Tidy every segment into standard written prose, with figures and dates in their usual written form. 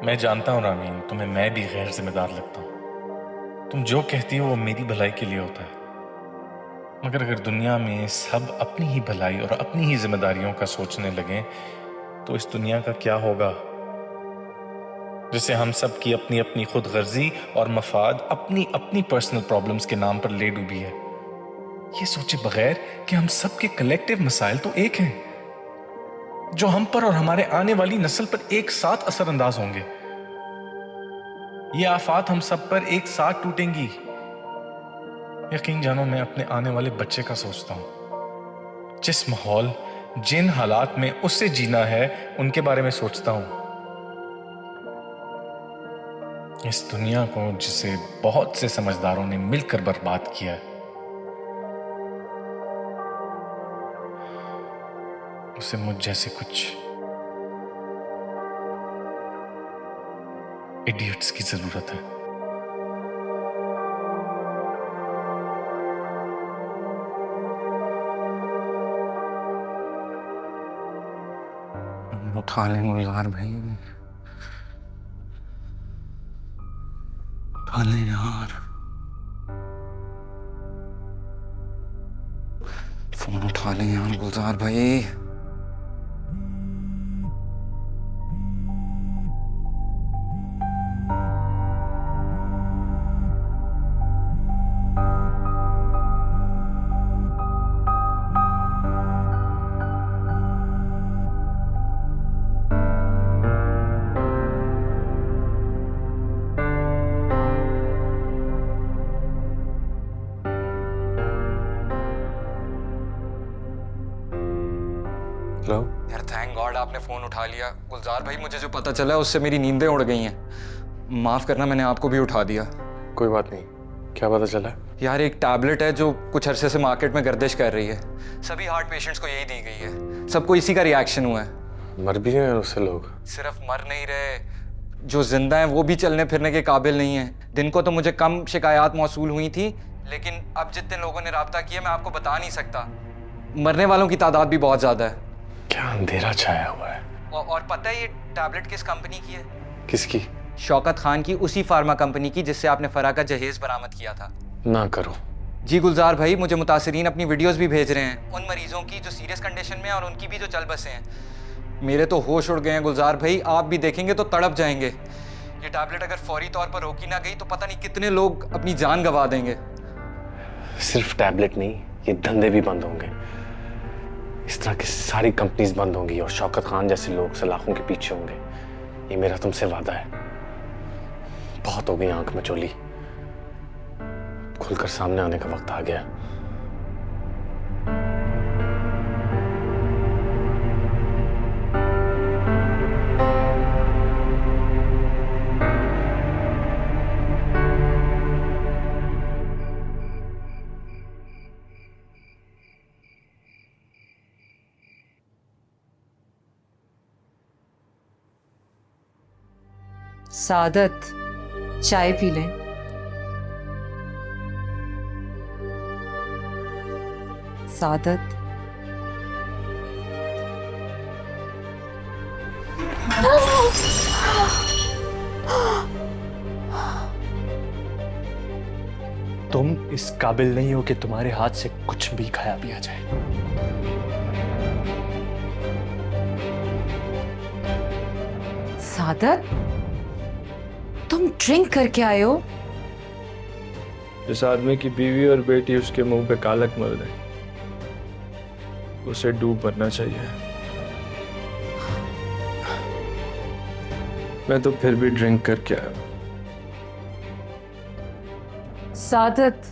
मैं जानता हूँ रामीन, तुम्हें मैं भी गैर जिम्मेदार लगता हूँ। तुम जो कहती हो वो मेरी भलाई के लिए होता है। मगर अगर दुनिया में सब अपनी ही भलाई और अपनी ही जिम्मेदारियों का सोचने लगें तो इस दुनिया का क्या होगा, जिसे हम सब की अपनी अपनी खुद गर्जी और मफाद अपनी अपनी पर्सनल प्रॉब्लम्स के नाम पर ले डूबी है। ये सोचे बगैर कि हम सब के कलेक्टिव मसाइल तो एक हैं, जो हम पर और हमारे आने वाली नस्ल पर एक साथ असरअंदाज होंगे। ये आफात हम सब पर एक साथ टूटेंगी। यकीन जानो, मैं अपने आने वाले बच्चे का सोचता हूं। जिस माहौल, जिन हालात में उससे जीना है, उनके बारे में सोचता हूं। इस दुनिया को जिसे बहुत से समझदारों ने मिलकर बर्बाद किया है, उसे मुझ जैसे कुछ इडियट्स की जरूरत है। उठा लें गुलजार भाई, उठा लें यार। फोन उठा लें यार गुलजार भाई। हेलो। यार थैंक गॉड आपने फोन उठा लिया। गुलजार भाई, मुझे जो पता चला उससे मेरी नींदें उड़ गई हैं। माफ करना, मैंने आपको भी उठा दिया। कोई बात नहीं, क्या पता चला? यार एक टैबलेट है जो कुछ अरसे से मार्केट में गर्दिश कर रही है। सभी हार्ट पेशेंट्स को यही दी गई है। सबको इसी का रिएक्शन हुआ है। मर भी हैं उससे लोग? सिर्फ मर नहीं रहे, जो जिंदा हैं वो भी चलने फिरने के काबिल नहीं है। दिन को तो मुझे कम शिकायत मौसूल हुई थी, लेकिन अब जितने लोगों ने राब्ता किया मैं आपको बता नहीं सकता। मरने वालों की तादाद भी बहुत ज्यादा है। क्या अंधेरा छाया हुआ है। और पता है ये टैबलेट किस कंपनी की है? किसकी? शौकत खान की, उसी फार्मा कंपनी की जिससे आपने फराह का जहेज बरामद किया था। ना करो। जी गुलजार भाई, मुझे मुतासिरीन अपनी वीडियोस भी भेज रहे हैं, उन मरीजों की जो सीरियस कंडीशन में हैं और उनकी भी जो चल बसे हैं। मेरे तो होश उड़ गए हैं गुलजार भाई, आप भी देखेंगे तो तड़प जाएंगे। ये टैबलेट अगर फौरी तौर पर रोकी ना गई तो पता नहीं कितने लोग अपनी जान गंवा देंगे। सिर्फ टैबलेट नहीं, ये धंधे भी बंद होंगे। इस तरह की सारी कंपनीज बंद होंगी और शौकत खान जैसे लोग सलाखों के पीछे होंगे। ये मेरा तुमसे वादा है। बहुत हो गई आंख में चोली, खुलकर सामने आने का वक्त आ गया। सादत, चाय पी लें। सादत, तुम इस काबिल नहीं हो कि तुम्हारे हाथ से कुछ भी खाया पिया जाए। सादत, तुम ड्रिंक करके आए हो? जिस आदमी की बीवी और बेटी उसके मुंह पे कालक मल रहे, उसे डूब मरना चाहिए। मैं तो फिर भी ड्रिंक करके आया। सादत,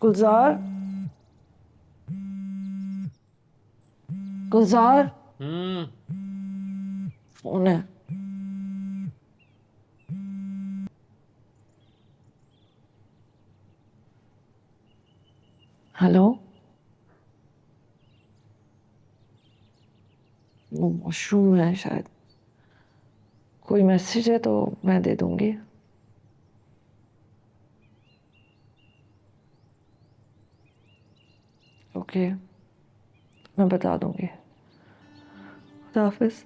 गुलजार, गुलजार, फोन है। हेलो, वो वॉशरूम है शायद। कोई मैसेज है तो मैं दे दूंगी। ओके, मैं बता दूंगी। खुदा हाफिज।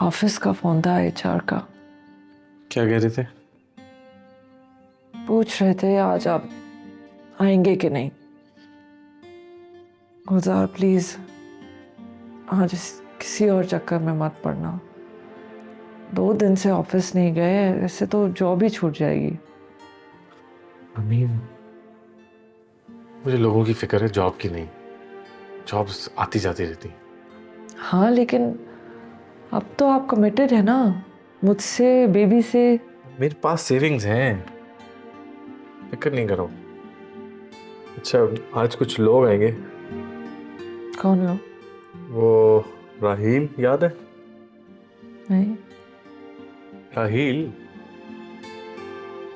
ऑफिस का फोन था, एचआर का। क्या कह रहे थे? पूछ रहे थे आज आप आएंगे कि नहीं। गुलजार प्लीज आज किसी और चक्कर में मत पड़ना। 2 दिन से ऑफिस नहीं गए, ऐसे तो जॉब ही छूट जाएगी। अमीन, मुझे लोगों की फिक्र है, जॉब की नहीं। जॉब्स आती जाती रहती। हाँ लेकिन अब तो आप कमिटेड है ना, मुझसे, बेबी से। मेरे पास सेविंग्स हैं, फिक्र नहीं करो। अच्छा, आज कुछ लोग आएंगे। कौन लोग? वो राहील याद है? नहीं। राहील,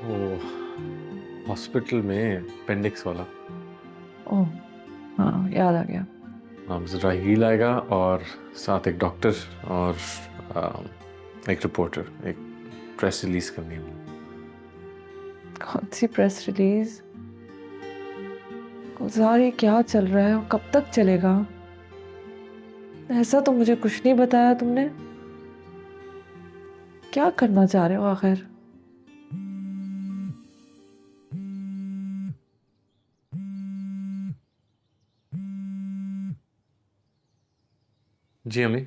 वो हॉस्पिटल में अपेंडिक्स वाला। ओह हाँ, याद आ गया। हाँ, राहील आएगा और साथ एक डॉक्टर और एक रिपोर्टर। एक प्रेस रिलीज करनी है। कौन सी प्रेस रिलीज? गुलजार ये क्या चल रहा है और कब तक चलेगा? ऐसा तो मुझे कुछ नहीं बताया तुमने। क्या करना चाह रहे हो आखिर? जी अम्मी।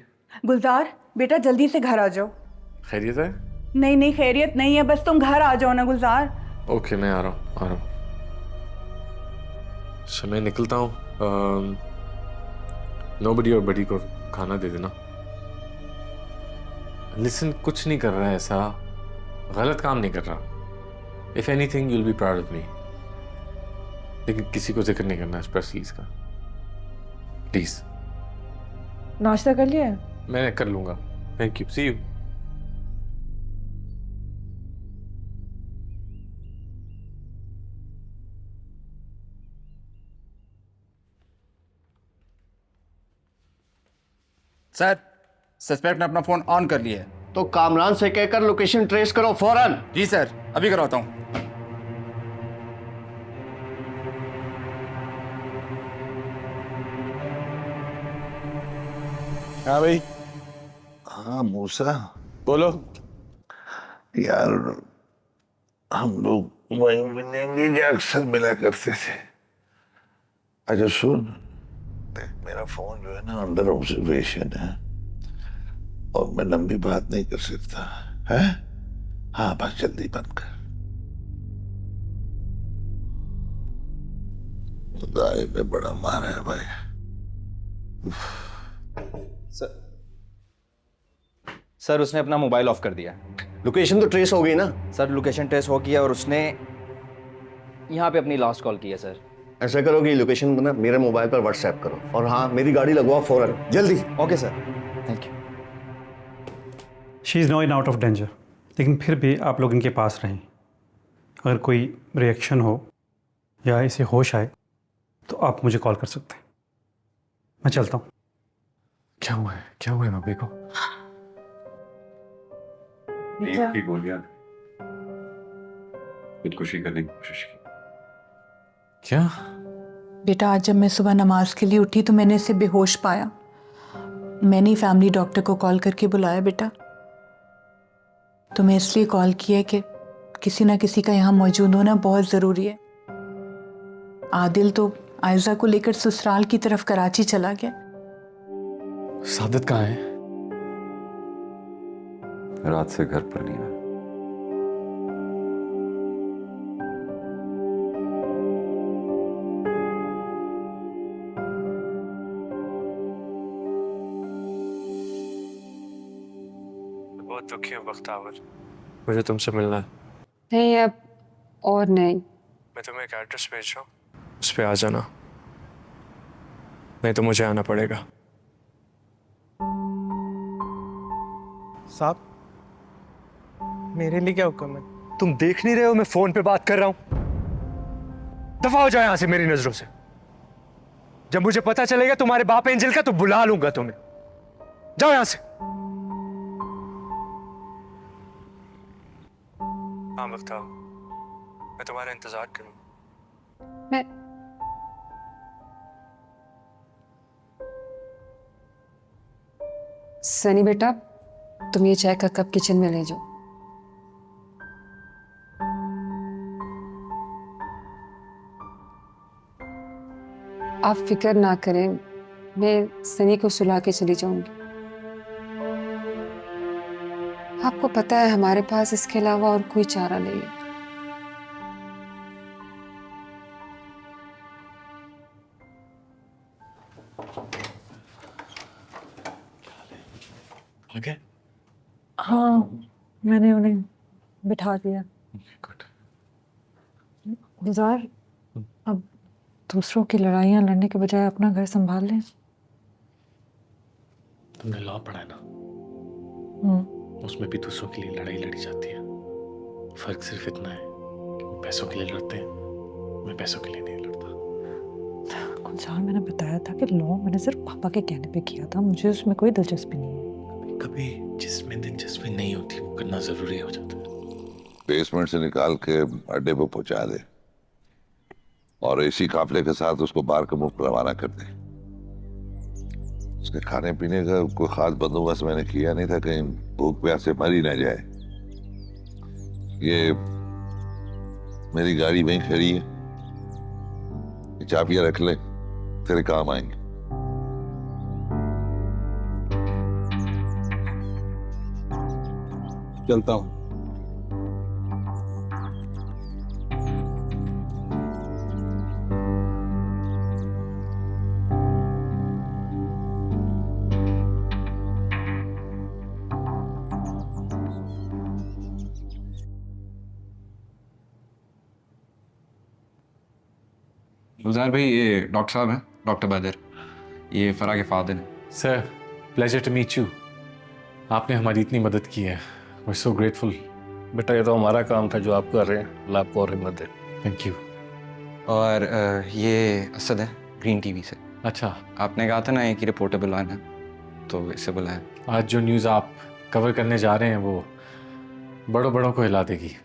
गुलजार बेटा जल्दी से घर आ जाओ। खैरियत है? नहीं नहीं खैरियत नहीं है, बस तुम घर आ जाओ ना गुलजार। ओके, मैं आ रहा हूँ। अच्छा, मैं निकलता हूँ। नोबडी और बडी को खाना दे देना। लिसन, कुछ नहीं कर रहा है, ऐसा गलत काम नहीं कर रहा। If anything you will be proud of me. लेकिन किसी को जिक्र नहीं करना इस प्रेस रिलीज का, प्लीज। नाश्ता कर लिया है? मैं कर लूंगा। Thank you, see you. Sir, suspect ने अपना फोन ऑन कर लिया है। तो कामरान से कहकर लोकेशन ट्रेस करो फौरन। जी सर, अभी करवाता हूँ। हाँ भाई। हाँ मूसा, बोलो। यार हम लोग वहीं मिलेंगे जो अक्सर मिला करते थे। अच्छा सुन, देख मेरा फोन जो है ना अंडर ऑब्जर्वेशन है और मैं लंबी बात नहीं कर सकता है। हाँ बस जल्दी बंद कर। खुदाई में बड़ा मारा है भाई। सर उसने अपना मोबाइल ऑफ कर दिया। लोकेशन तो ट्रेस हो गई ना? सर लोकेशन ट्रेस हो गया और उसने यहाँ पे अपनी लास्ट कॉल की है सर। ऐसा करो कि लोकेशन ना मेरे मोबाइल पर व्हाट्सएप करो और हाँ मेरी गाड़ी लगवाओ फौरन, जल्दी। Okay sir, thank you. She is no in out of danger, लेकिन फिर भी आप लोग इनके पास रहें। अगर कोई रिएक्शन हो या इसे होश आए तो आप मुझे कॉल कर सकते हैं। मैं चलता हूँ। क्या हुआ है? क्या हुआ है मम्मी को? की गोलियां खुदकुशी करने की कोशिश की। क्या? बेटा आज जब मैं सुबह नमाज के लिए उठी तो मैंने इसे बेहोश पाया। मैंने ही फैमिली डॉक्टर को कॉल करके बुलाया बेटा। तो मैं इसलिए कॉल किया कि किसी ना किसी का यहाँ मौजूद होना बहुत ज़रूरी है। आदिल तो आयजा को लेकर ससुराल की तरफ कराची चला गया। सादित कहाँ है? रात से घर पर नहीं है। बहुत दुखी हूँ बख्तावर, मुझे तुमसे मिलना है। नहीं अब और नहीं। मैं तुम्हें एक एड्रेस भेज रहा हूँ, उस पर आ जाना, नहीं तो मुझे आना पड़ेगा। साहब, मेरे लिए क्या हुक्म है? तुम देख नहीं रहे हो मैं फोन पे बात कर रहा हूं? दफा हो जाओ यहां से मेरी नजरों से। जब मुझे पता चलेगा तुम्हारे बाप एंजल का तो बुला लूंगा तुम्हें। जाओ यहां से। हाँ बताओ, मैं तुम्हारा इंतजार करूँ। मैं सनी बेटा, तुम ये चाय का कप किचन में ले जाओ। आप फिक्र ना करें, मैं सनी को सुला के चली जाऊंगी। आपको पता है हमारे पास इसके अलावा और कोई चारा नहीं है। ओके। हाँ, मैंने उन्हें बिठा दिया। गुलजार, अब दूसरों की लड़ाइयाँ लड़ने के बजाय अपना घर संभाल लें। तुमने लॉ पढ़ा है ना, उसमें भी दूसरों के लिए लड़ाई लड़ी जाती है। फर्क सिर्फ इतना है कि वो पैसों के लिए लड़ते हैं, मैं पैसों के लिए नहीं लड़ता। गुलजार, मैंने बताया था कि लॉ मैंने सिर्फ पापा के कहने पे किया था, मुझे उसमें कोई दिलचस्पी नहीं है। कभी जिसमें दिलचस्पी नहीं होती वो करना जरूरी हो जाता है। बेसमेंट से निकाल के अड्डे पे पहुंचा दे और एसी काफले के साथ उसको बाहर के मुफ्त रवाना कर दे। उसके खाने पीने का कोई खास बंदोबस्त मैंने किया नहीं था, कहीं भूख प्यास से मर ही ना जाए। ये मेरी गाड़ी वहीं खड़ी है, ये चाबियां रख ले, तेरे काम आएंगे। चलता हूँ। गुलजार भाई, ये डॉक्टर साहब हैं, डॉक्टर बदर। ये फराह के फादर हैं। Sir, pleasure to meet you. आपने हमारी इतनी मदद की है, वी सो ग्रेटफुल। बेटा ये तो हमारा काम था जो आप कर रहे हैं, अल्लाह आपको और हिम्मत दे। Thank you. और ये असद है, ग्रीन टीवी से। अच्छा, आपने कहा था ना एक ही रिपोर्टर बुलाना, तो इससे बुलाया। आज जो न्यूज़ आप कवर करने जा रहे हैं वो बड़ों बड़ों को हिला देगी।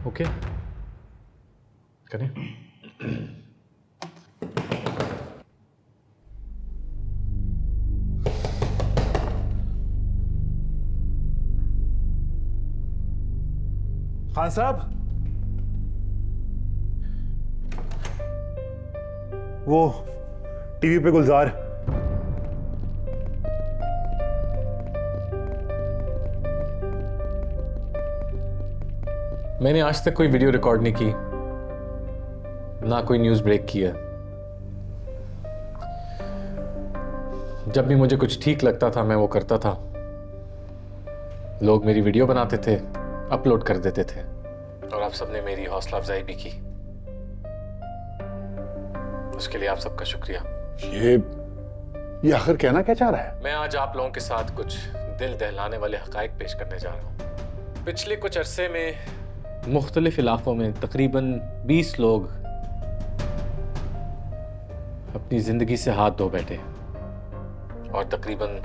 ओके, करें। खान साहब, वो टीवी पे गुलजार। मैंने आज तक कोई वीडियो रिकॉर्ड नहीं की, ना कोई न्यूज़ ब्रेक किया। जब भी मुझे कुछ ठीक लगता था मैं वो करता था। लोग मेरी वीडियो बनाते थे, अपलोड कर देते थे, और आप सबने मेरी हौसला अफजाई भी की। उसके लिए आप सबका शुक्रिया। ये आखिर कहना क्या चाह रहा है? मैं आज आप लोगों के साथ कुछ दिल दहलाने वाले हकायक पेश करने जा रहा हूँ। पिछले कुछ अरसे में मुख्तलिफ इलाकों में तकरीबन 20 लोग अपनी जिंदगी से हाथ धो बैठे और तकरीबन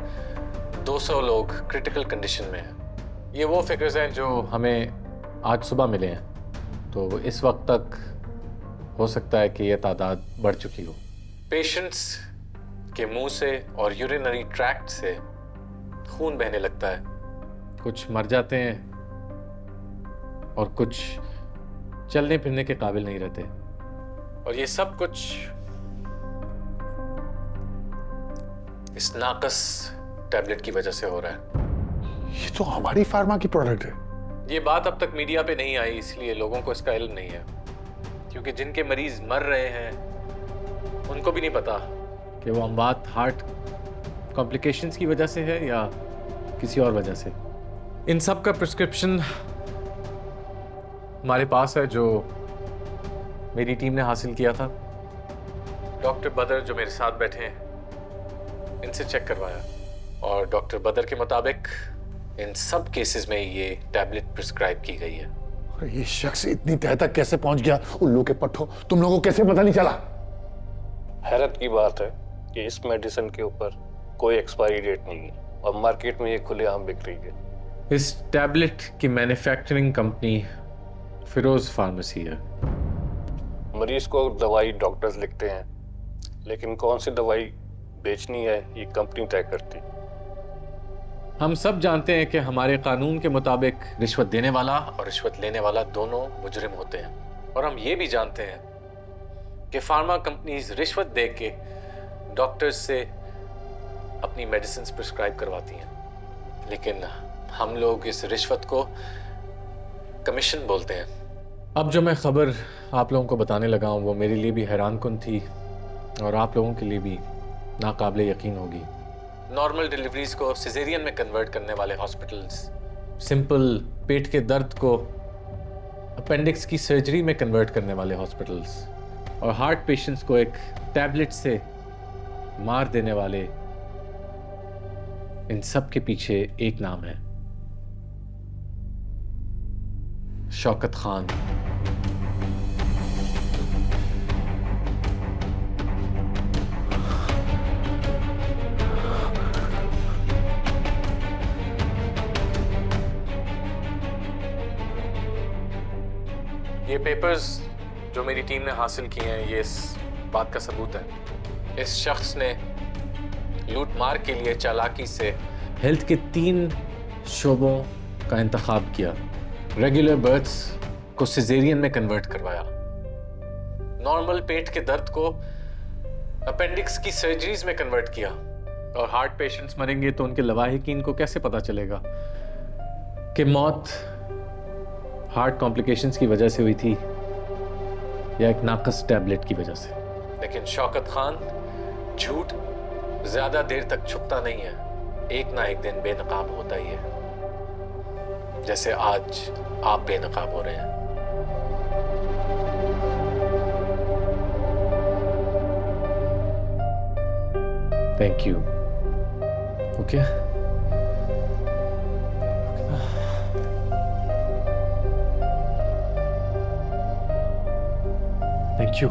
200 लोग क्रिटिकल कंडीशन में हैं। ये वो फिगर्स हैं जो हमें आज सुबह मिले हैं, तो इस वक्त तक हो सकता है कि यह तादाद बढ़ चुकी हो। पेशेंट्स के मुंह से और यूरिनरी ट्रैक्ट से खून बहने लगता है, कुछ मर जाते हैं और कुछ चलने फिरने के काबिल नहीं रहते। और ये सब कुछ इस नाकस टैबलेट की वजह से हो रहा है। ये तो हमारी फार्मा की प्रोडक्ट है। ये बात अब तक मीडिया पे नहीं आई, इसलिए लोगों को इसका इल्म नहीं है, क्योंकि जिनके मरीज मर रहे हैं उनको भी नहीं पता कि वो अमवात हार्ट कॉम्प्लिकेशंस की वजह से है या किसी और वजह से। इन सब का प्रिस्क्रिप्शन हमारे पास है, जो मेरी टीम ने हासिल किया था। डॉक्टर बदर जो मेरे साथ बैठे हैं, इनसे चेक करवाया और डॉक्टर बदर के मुताबिक इन सब केसेस में ये टैबलेट प्रिस्क्राइब की गई है। अरे ये शख्स इतनी तह तक कैसे पहुंच गया? उल्लू के पट्टो, तुम लोगों को कैसे पता नहीं चला? हैरत की बात है कि इस मेडिसिन के ऊपर कोई एक्सपायरी डेट नहीं है और मार्केट में ये खुलेआम बिक रही है। इस टैबलेट की मैन्युफैक्चरिंग कंपनी फिरोज फार्मेसी है। मरीज को दवाई डॉक्टर्स लिखते हैं, लेकिन कौन सी दवाई बेचनी है ये कंपनी तय करती। हम सब जानते हैं कि हमारे कानून के मुताबिक रिश्वत देने वाला और रिश्वत लेने वाला दोनों मुजरिम होते हैं, और हम ये भी जानते हैं कि फार्मा कंपनीज रिश्वत दे के डॉक्टर्स से अपनी मेडिसिन प्रिस्क्राइब करवाती हैं, लेकिन हम लोग इस रिश्वत को कमीशन बोलते हैं। अब जो मैं खबर आप लोगों को बताने लगा हूँ वो मेरे लिए भी हैरानकुन थी और आप लोगों के लिए भी नाकाबिले यकीन होगी। नॉर्मल डिलीवरीज को सिजेरियन में कन्वर्ट करने वाले हॉस्पिटल्स, सिंपल पेट के दर्द को अपेंडिक्स की सर्जरी में कन्वर्ट करने वाले हॉस्पिटल्स, और हार्ट पेशेंट्स को एक टैबलेट से मार देने वाले, इन सब के पीछे एक नाम है, शौकत खान। ये पेपर्स जो मेरी टीम ने हासिल किए हैं, ये इस बात का सबूत है। इस शख्स ने लूट मार के लिए चालाकी से हेल्थ के 3 शोबों का इंतखाब किया। रेगुलर बर्थ्स को सिजेरियन में कन्वर्ट करवाया, नॉर्मल पेट के दर्द को अपेंडिक्स की सर्जरीज में कन्वर्ट किया, और हार्ट पेशेंट्स मरेंगे तो उनके लवाहिकीन को कैसे पता चलेगा कि मौत हार्ट कॉम्प्लिकेशंस की वजह से हुई थी या एक नाकस टैबलेट की वजह से। लेकिन शौकत खान झूठ ज्यादा देर तक छुपता नहीं है, एक ना एक दिन बेनकाब होता ही है, जैसे आज आप बेनकाब हो रहे हैं। Thank you. Okay, thank you,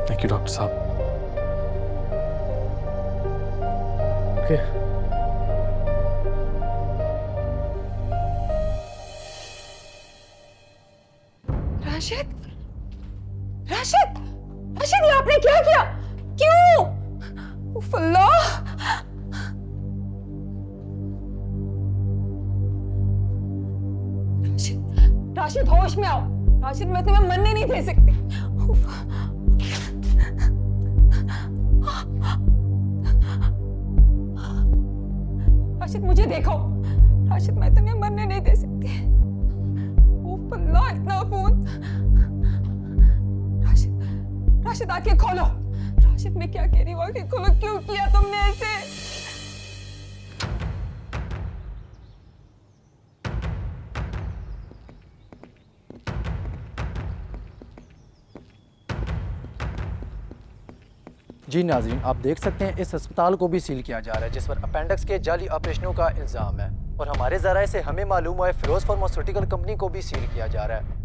thank you doctor साहब। ओके, राशिद, राशिद, राशिद, ये आपने क्या किया? क्यों? उफ अल्लाह! राशिद, राशिद होश में आओ। राशिद, मैं तुम्हें मरने नहीं दे सकती। उफ। राशिद, मुझे देखो। राशिद, मैं तुम्हें मरने नहीं दे सकती। उफ अल्लाह, इतना फोन। राशिद, राशिद, आंखें खोलो। राशिद, मैं क्या कह रही हूँ, आंखें खोलो। क्यों किया तुमने ऐसे? जी नाज़रीन, आप देख सकते हैं इस अस्पताल को भी सील किया जा रहा है, जिस पर अपेंडिक्स के जाली ऑपरेशनों का इल्ज़ाम है, और हमारे ज़राए से हमें मालूम हुआ है फिरोज फार्मास्यूटिकल कंपनी को भी सील किया जा रहा है।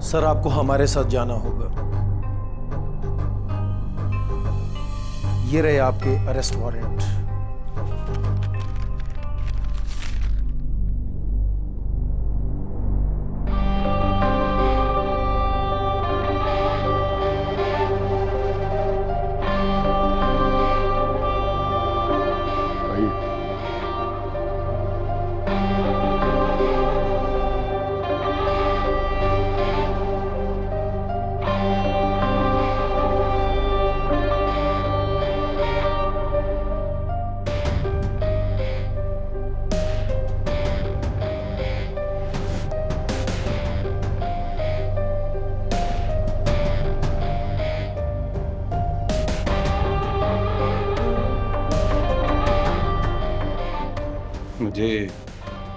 सर आपको हमारे साथ जाना होगा। ये रहे आपके अरेस्ट वारंट। मुझे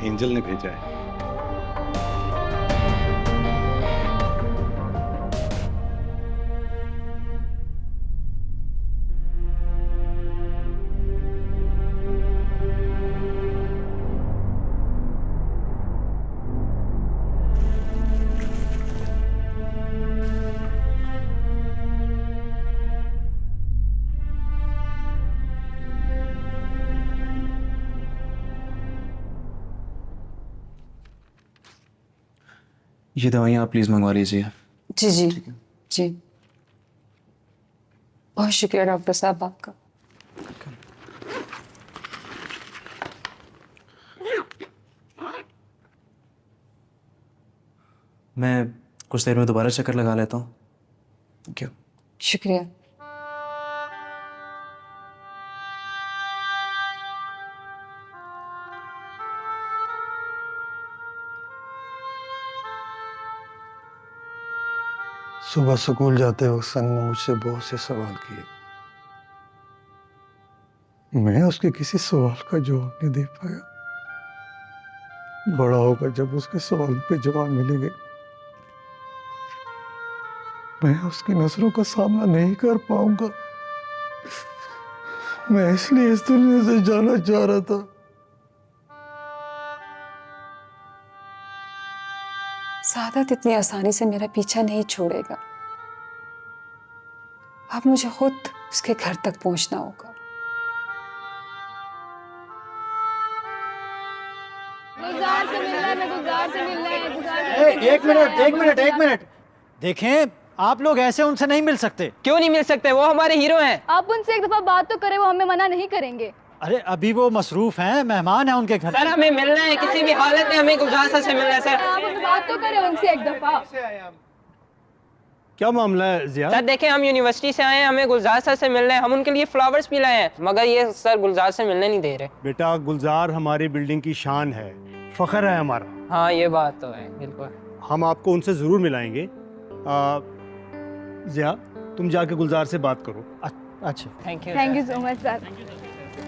एंजल ने भेजा है। ये दवाइयाँ आप प्लीज़ मंगवा लीजिए। जी जी जी, बहुत शुक्रिया डॉक्टर साहब आपका। मैं कुछ देर में दोबारा चक्कर लगा लेता हूँ। Thank you. शुक्रिया। सुबह स्कूल जाते वक्त सन ने मुझसे बहुत से सवाल किए। मैं उसके किसी सवाल का जवाब नहीं दे पाया। बड़ा होकर जब उसके सवाल पे जवाब मिलेंगे, मैं उसकी नजरों का सामना नहीं कर पाऊंगा। मैं इसलिए इस दुनिया से जाना चाह रहा था। सादत इतनी आसानी से मेरा पीछा नहीं छोड़ेगा। अब मुझे खुद उसके घर तक पहुंचना होगा। एक मिनट। देखें, आप लोग ऐसे उनसे नहीं मिल सकते। क्यों नहीं मिल सकते? वो हमारे हीरो हैं। आप उनसे एक दफा बात तो करें, वो हमें मना नहीं करेंगे। अरे अभी वो मसरूफ हैं, मेहमान हैं उनके घर। सर हमें मिलना है, किसी भी हालत में हमें गुलजार सर से मिलना है सर। आप बात तो करें उनसे एक दफा। क्या मामला है जिया? सर देखें, हम यूनिवर्सिटी से आए हैं, हमें गुलजार सर से मिलना है। हम उनके लिए फ्लावर्स भी लाए हैं, मगर ये सर गुलजार से मिलने नहीं दे रहे। बेटा, गुलजार हमारी बिल्डिंग की शान है, फख्र है हमारा। हाँ ये बात तो है, बिल्कुल। हम आपको उनसे ज़रूर मिलाएंगे। जिया, तुम जाके गुलजार से बात करो। अच्छा, thank you so much sir.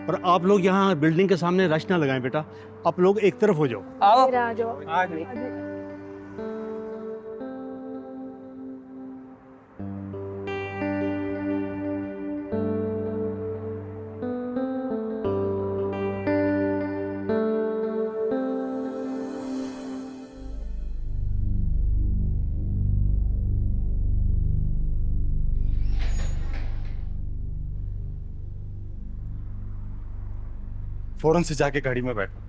और आप लोग यहाँ बिल्डिंग के सामने रश ना लगाएं बेटा। आप लोग एक तरफ हो जाओ। आओ। आ जाओ। फौरन से जाके गाड़ी में बैठो,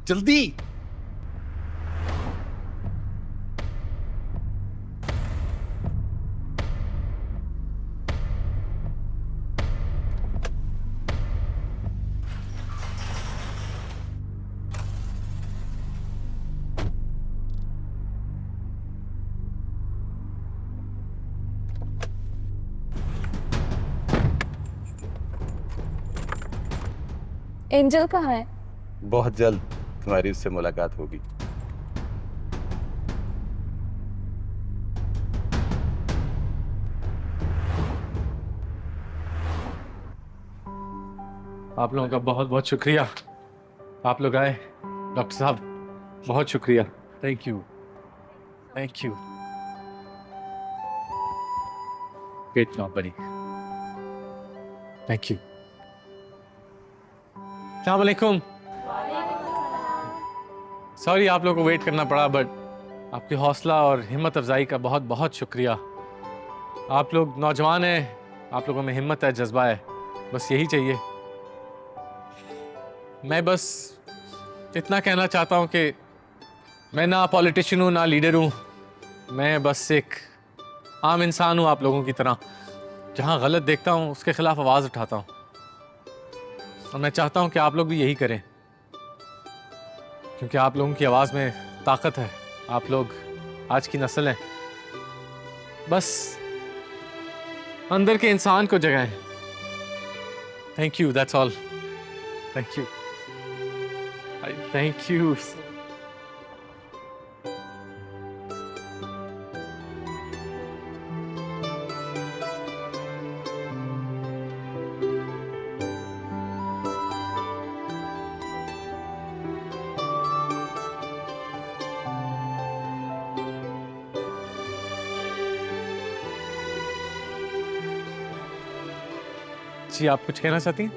जल्दी। एंजल कहाँ है? बहुत जल्द तुम्हारी उससे मुलाकात होगी। आप लोगों का बहुत बहुत शुक्रिया। आप लोग आए। डॉक्टर साहब बहुत शुक्रिया। Thank you, thank you. Great job बड़ी। Thank you. अस्सलाम वालेकुम। सॉरी आप लोगों को वेट करना पड़ा, बट आपकी हौसला और हिम्मत अफजाई का बहुत बहुत शुक्रिया। आप लोग नौजवान हैं, आप लोगों में हिम्मत है, जज्बा है, बस यही चाहिए। मैं बस इतना कहना चाहता हूँ कि मैं ना पॉलिटिशियन हूँ ना लीडर हूँ, मैं बस एक आम इंसान हूँ आप लोगों की तरह। जहाँ गलत देखता हूँ उसके खिलाफ आवाज़ उठाता हूँ, और मैं चाहता हूँ कि आप लोग भी यही करें, क्योंकि आप लोगों की आवाज़ में ताकत है। आप लोग आज की नस्ल हैं, बस अंदर के इंसान को जगाएं। Thank you, that's all. Thank you, thank you. जी, आप कुछ कहना चाहती हैं?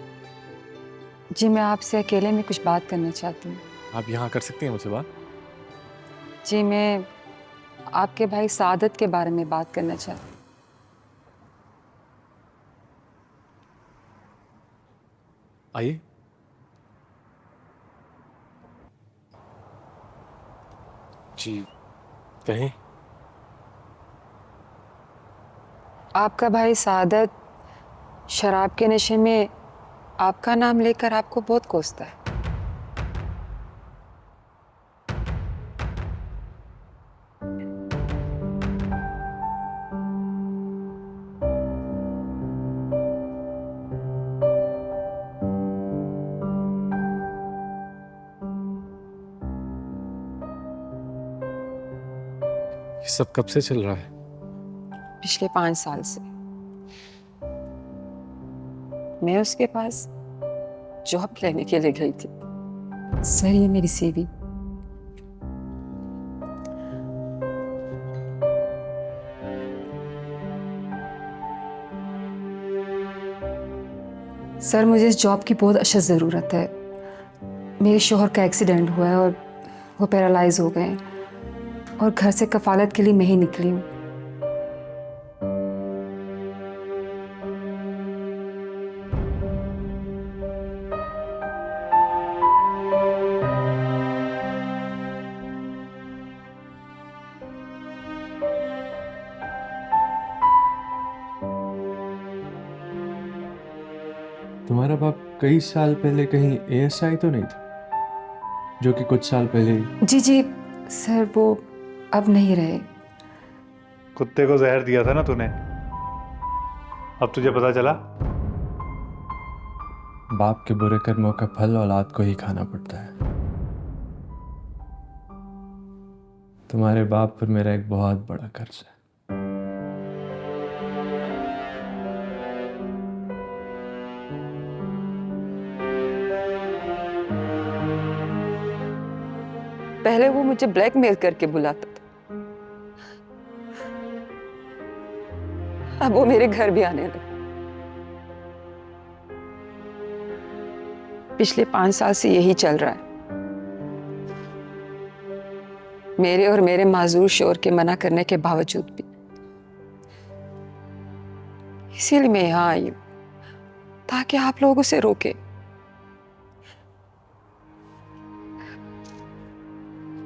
जी, मैं आपसे अकेले में कुछ बात करना चाहती हूँ। आप यहाँ कर सकती हैं मुझसे बात? जी, मैं आपके भाई सादत के बारे में बात करना चाहती हूँ। आइए। जी, कहें। आपका भाई सादत शराब के नशे में आपका नाम लेकर आपको बहुत कोसता है। ये सब कब से चल रहा है? पिछले 5 साल से मैं उसके पास जॉब लेने के लिए गई थी। सर, ये मेरी सीवी। सर, मुझे इस जॉब की बहुत अशद ज़रूरत है। मेरे शोहर का एक्सीडेंट हुआ है और वो पैरालाइज हो गए हैं, और घर से कफालत के लिए मैं ही निकली हूँ। तुम्हारा बाप कई साल पहले कहीं एएसआई तो नहीं था, जो कि कुछ साल पहले? जी जी सर, वो अब नहीं रहे। कुत्ते को जहर दिया था ना तूने, अब तुझे पता चला? बाप के बुरे कर्मों का फल औलाद को ही खाना पड़ता है। तुम्हारे बाप पर मेरा एक बहुत बड़ा कर्ज है। पहले वो मुझे ब्लैकमेल करके बुलाता था, अब वो मेरे घर भी आने लगा। पिछले 5 साल से यही चल रहा है। मेरे और मेरे माजूर शोहर के मना करने के बावजूद भी। इसीलिए मैं यहाँ आई हूँ, ताकि आप लोग उसे रोके।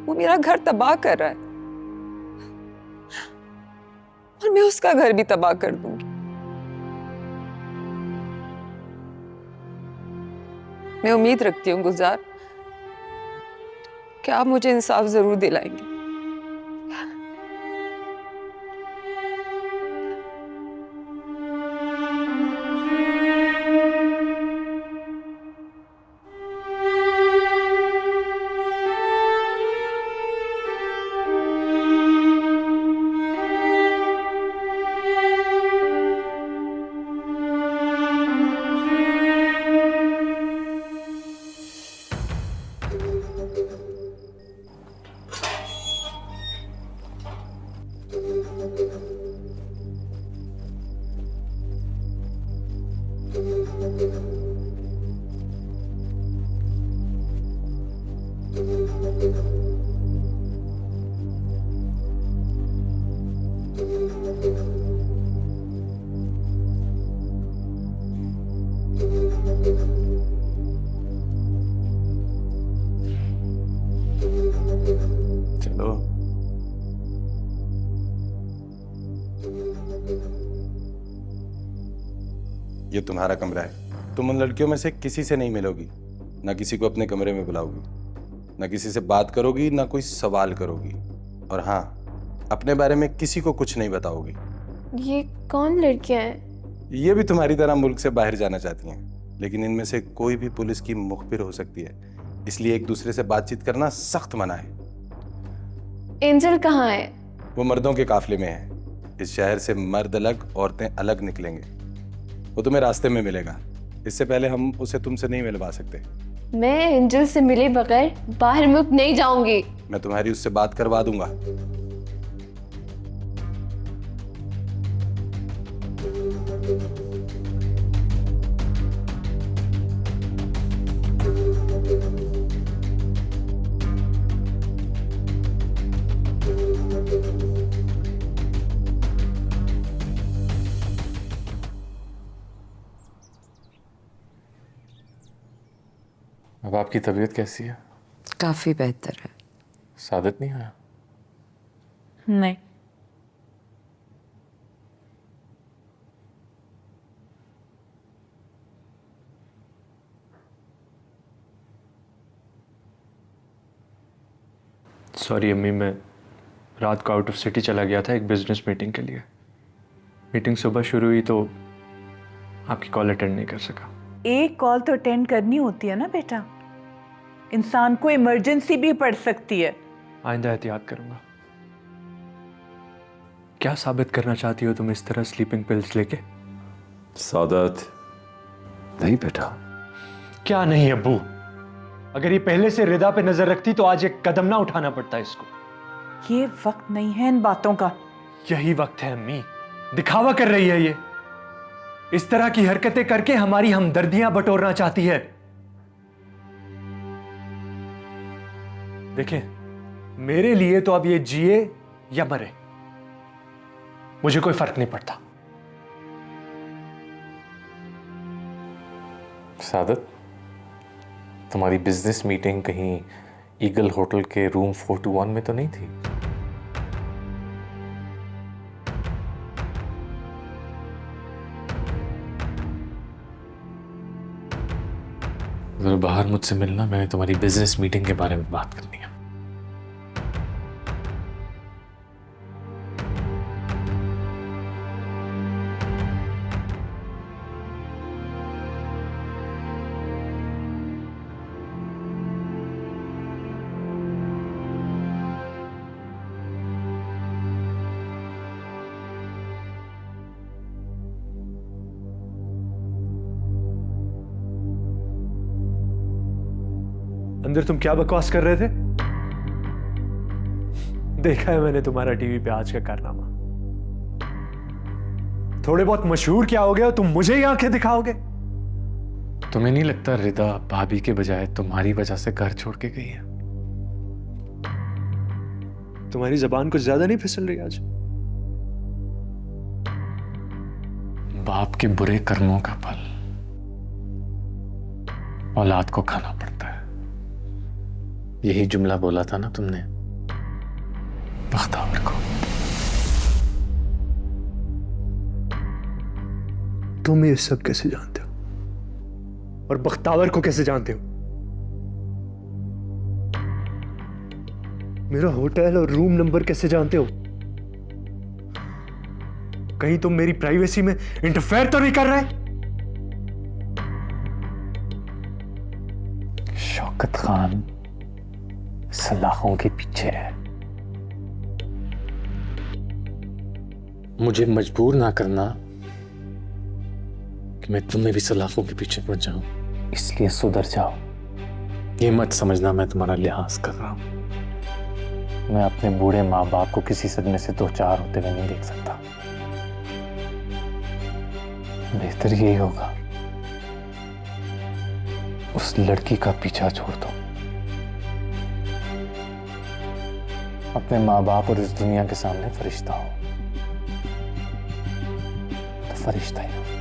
वो मेरा घर तबाह कर रहा है, और मैं उसका घर भी तबाह कर दूंगी। मैं उम्मीद रखती हूँ गुलजार कि आप मुझे इंसाफ जरूर दिलाएंगे। ये तुम्हारा कमरा है। तुम उन लड़कियों में से किसी से नहीं मिलोगी, ना किसी को अपने कमरे में बुलाओगी, ना किसी से बात करोगी, ना कोई सवाल करोगी, और हाँ, अपने बारे में किसी को कुछ नहीं बताओगी। ये कौन लड़कियां हैं? ये भी तुम्हारी तरह मुल्क से बाहर जाना चाहती हैं, लेकिन इनमें से कोई भी पुलिस की मुखबिर हो सकती है, इसलिए एक दूसरे से बातचीत करना सख्त मना है। एंजल कहाँ है? वो मर्दों के काफिले में है। इस शहर से मर्द अलग, औरतें अलग निकलेंगे। वो तुम्हें रास्ते में मिलेगा। इससे पहले हम उसे तुमसे नहीं मिलवा सकते। मैं एंजल से मिले बगैर बाहर मुल्क नहीं जाऊंगी। मैं तुम्हारी उससे बात करवा दूंगा। अब आपकी तबीयत कैसी है? काफ़ी बेहतर है। सादित नहीं आया? नहीं। सॉरी अम्मी, मैं रात को आउट ऑफ सिटी चला गया था एक बिजनेस मीटिंग के लिए। मीटिंग सुबह शुरू हुई तो आपकी कॉल अटेंड नहीं कर सका। एक कॉल तो अटेंड करनी होती है ना बेटा, इंसान को इमरजेंसी भी पड़ सकती है। आइंदा एहतियात करूंगा। क्या साबित करना चाहती हो तुम इस तरह स्लीपिंग पिल्स लेके? सादत नहीं बेटा। क्या नहीं अब्बू, अगर ये पहले से रिदा पे नजर रखती तो आज एक कदम ना उठाना पड़ता इसको। ये वक्त नहीं है इन बातों का। यही वक्त है अम्मी, दिखावा कर रही है ये। इस तरह की हरकतें करके हमारी हमदर्दियां बटोरना चाहती है। देखें, मेरे लिए तो अब ये जिए या मरे, मुझे कोई फर्क नहीं पड़ता। सादत, तुम्हारी बिजनेस मीटिंग कहीं ईगल होटल के रूम 421 में तो नहीं थी? जरा बाहर मुझसे मिलना, मैंने तुम्हारी बिजनेस मीटिंग के बारे में बात करनी है। अंदर तुम क्या बकवास कर रहे थे? देखा है मैंने तुम्हारा टीवी पे आज का कारनामा। थोड़े बहुत मशहूर क्या हो गए हो तुम, मुझे ही आंखें दिखाओगे? तुम्हें नहीं लगता रिदा भाभी के बजाय तुम्हारी वजह से घर छोड़ के गई है? तुम्हारी जबान कुछ ज्यादा नहीं फिसल रही आज? बाप के बुरे कर्मों का फल औलाद को खाना पड़ता है। यही जुमला बोला था ना तुमने बख्तावर को। तुम ये सब कैसे जानते हो? और बख्तावर को कैसे जानते हो? मेरा होटल और रूम नंबर कैसे जानते हो? कहीं तुम मेरी प्राइवेसी में इंटरफेयर तो नहीं कर रहे? शौकत खान सलाखों के पीछे है। मुझे मजबूर ना करना कि मैं तुम्हें भी सलाखों के पीछे पड़ जाऊं, इसलिए सुधर जाओ। ये मत समझना मैं तुम्हारा लिहाज कर रहा हूं। मैं अपने बूढ़े माँ बाप को किसी सदमे से दो चार होते हुए नहीं देख सकता। बेहतर यही होगा उस लड़की का पीछा छोड़ दो। अपने माँ बाप और इस दुनिया के सामने फरिश्ता हो तो फरिश्ता ही हो।